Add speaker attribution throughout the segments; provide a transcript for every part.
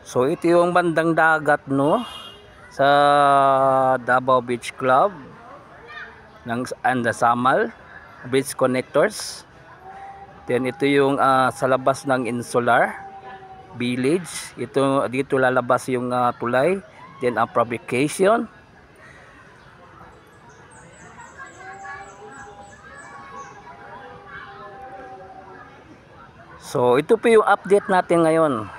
Speaker 1: So ito yung bandang dagat, no, sa Davao Beach Club ng Samal Beach Connectors. Then ito yung sa labas ng Insular Village. Ito dito lalabas yung tulay. Then ang fabrication. So ito po yung update natin ngayon.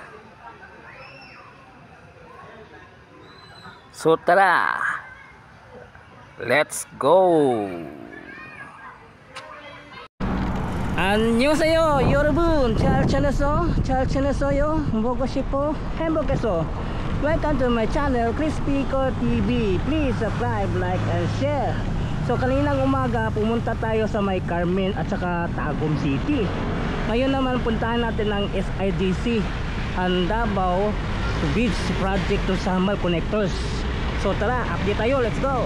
Speaker 1: So tara, let's go. 안녕하세요 여러분, 잘 지냈어요? 먹고 싶어? 행복했어? Welcome to my channel Crispy Core TV. Please subscribe, like and share. So kaninang umaga pumunta tayo sa may Carmen at saka Tagum City. Ngayon naman puntahan natin ng SIDC ang Davao Beach Project to Samal Connectors. So tara, update tayo, let's go.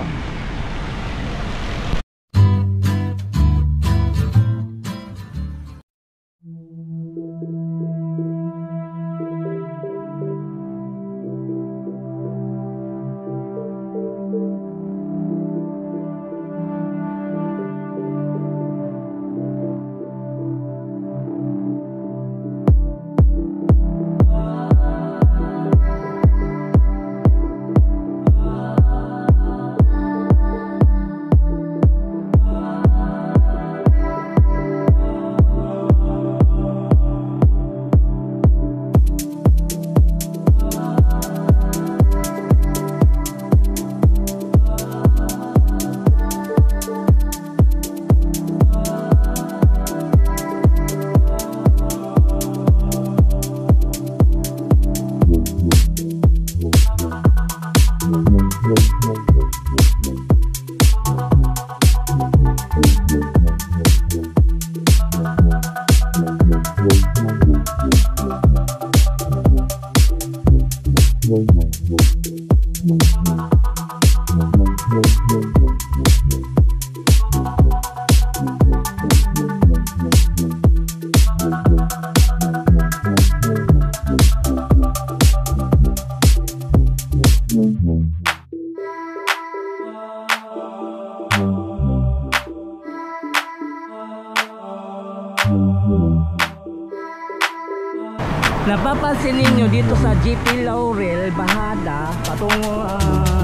Speaker 1: Napapansin ninyo dito sa GP Laurel Bahada patungo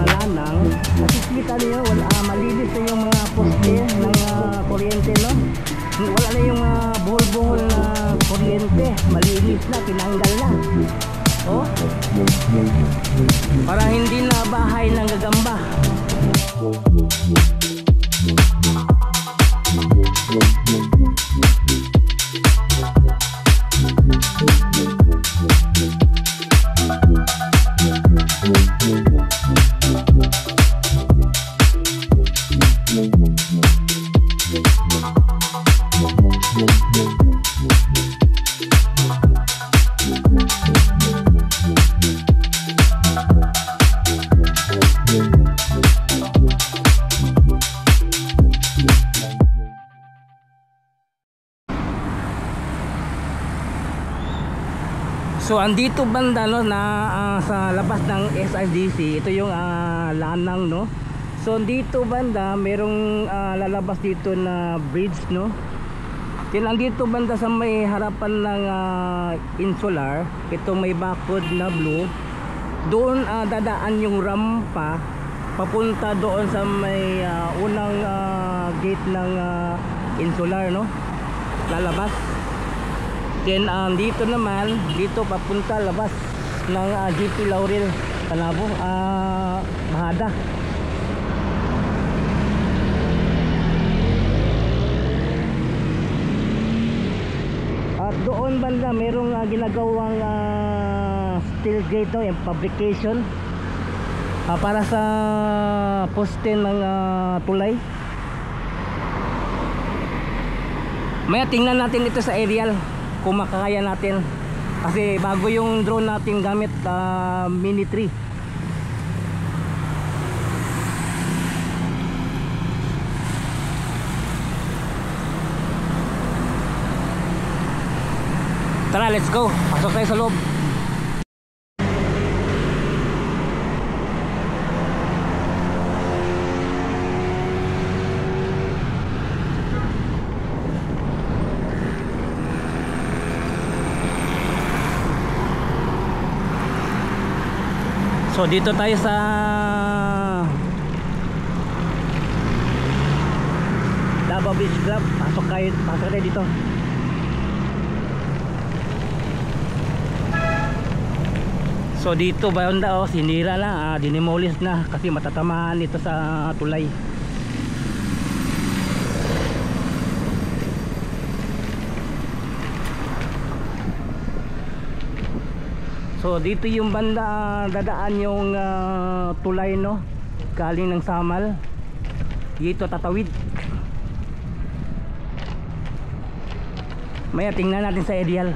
Speaker 1: Lanang, nakikita niyo malinis na yung mga poste ng kuryente, no? Wala na yung buhol-buhol na kuryente, malinis na, tinanggal na. Oh, para hindi na bahay ng gagamba. So andito banda, no, na sa labas ng SIDC, ito yung Lanang, no. So dito banda merong lalabas dito na bridge, no. Then andito banda sa may harapan ng Insular, ito may bakod na blue. Doon dadaan yung rampa papunta doon sa may unang gate ng Insular, no. Lalabas. Then dito naman, dito papunta labas ng GP Laurel Panabo, Bahada. At doon banda merong ginagawang steel gate, no, yung fabrication para sa poste ng tulay. Maya tingnan natin ito sa aerial kung makakaya natin, kasi bago yung drone natin gamit Mini 3. Tara, let's go. Pasok tayo sa loob. So dito tayo sa Davao Beach Club. Pasok tayo dito. So dito banda sinira na, dinemolis na kasi matatamaan ito sa tulay. So dito yung banda dadaan yung tulay, no, galing ng Samal. Dito tatawid. Maya tingnan natin sa aerial.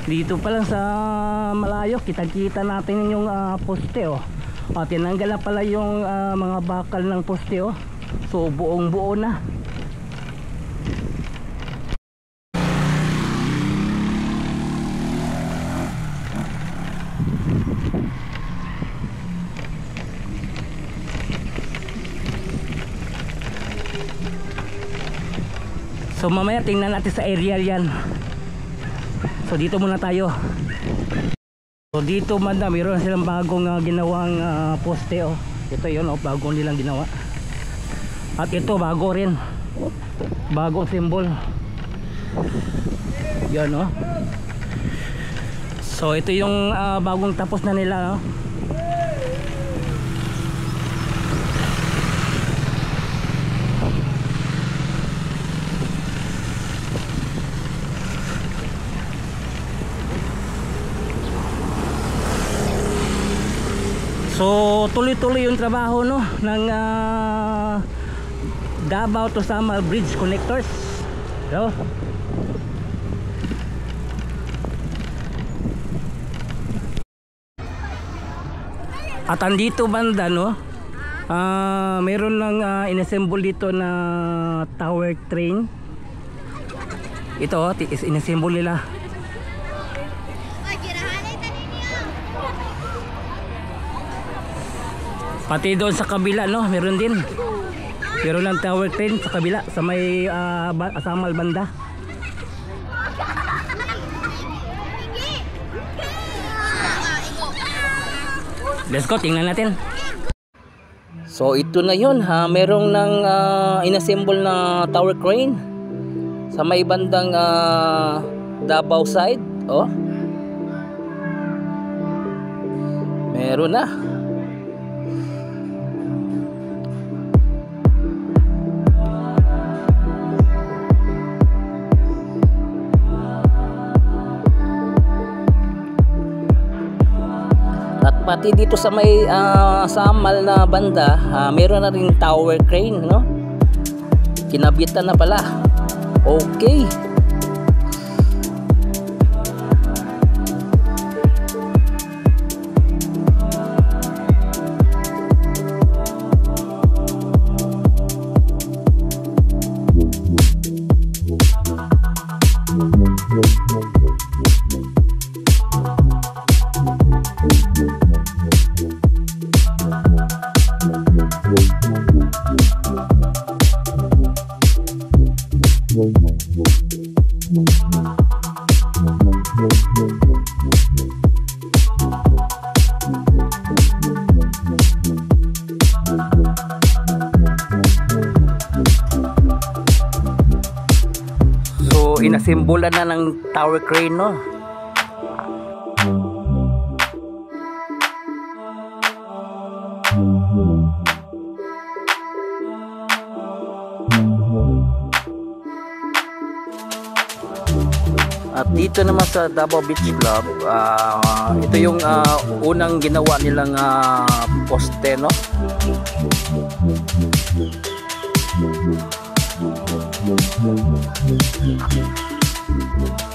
Speaker 1: Dito pa lang sa malayo kita-kita natin yung poste, oh. Tinanggal na pala yung mga bakal ng poste, oh. So buong buo na. So mamaya tingnan natin sa aerial yan. So dito muna tayo. So dito banda mayroon silang bagong ginawang poste, oh. Ito yun, oh, bagong nilang ginawa. At ito bago rin, bagong symbol. Yan, oh. So ito yung bagong tapos na nila, oh. So tuloy-tuloy yung trabaho, no, ng Davao to Samal Bridge Connectors. So, at andito banda, no, meron lang inassemble dito na tower train. Ito inassemble nila. Pati doon sa kabila, no, meron din. Meron lang tower crane sa kabila, sa may Samal banda. Let's go, tingnan natin. So ito na yun, merong nang inassemble na tower crane sa may bandang Davao side, oh. Meron na. Pati dito sa may Samal na banda, meron na rin tower crane, no? Kinabitan na pala. Okay. So inasimbola na ng tower crane, no? At dito naman sa Davao Beach Club, ito yung unang ginawa nilang poste, no?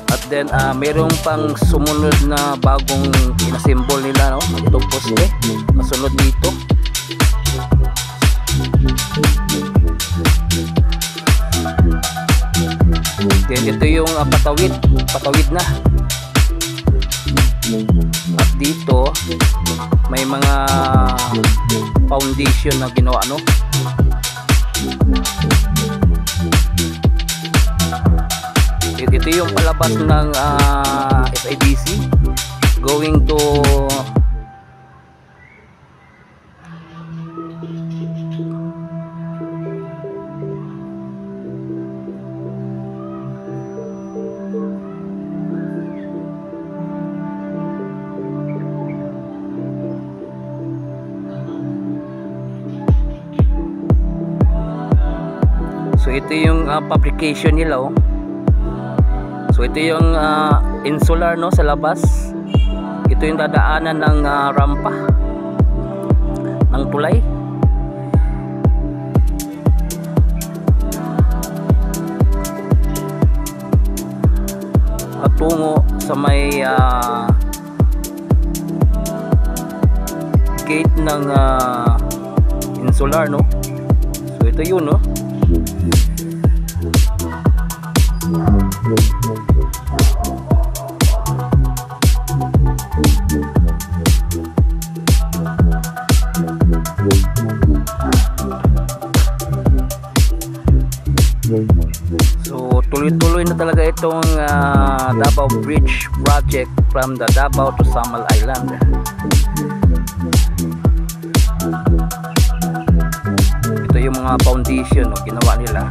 Speaker 1: At then mayroong pang sumunod na bagong inasimbol nila, no? Itong poste, masunod dito. patawid na. At dito may mga foundation na ginawa, no? Ito yung palabas ng SIDC going to so ito yung fabrication nila, oh. So ito yung insular, no, sa labas. Ito yung dadaanan ng rampa ng tulay. At tungo sa may gate ng insular, no. So ito yun, no. So tuloy-tuloy na talaga itong Davao Bridge project from the Davao to Samal Island. Ito yung mga foundation, no, ginawa nila.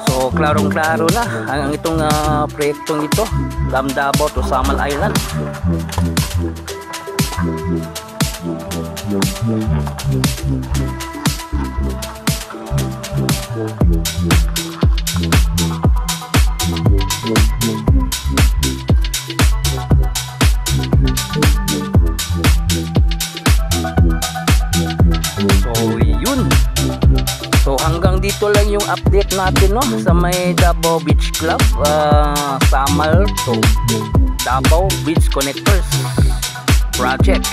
Speaker 1: So klarong-klaro na ang itong proyektong ito, from Davao to Samal Island. So yun. So hanggang dito lang yung update natin, no, sa may Davao Beach Club, Samal to Davao Beach Connectors project.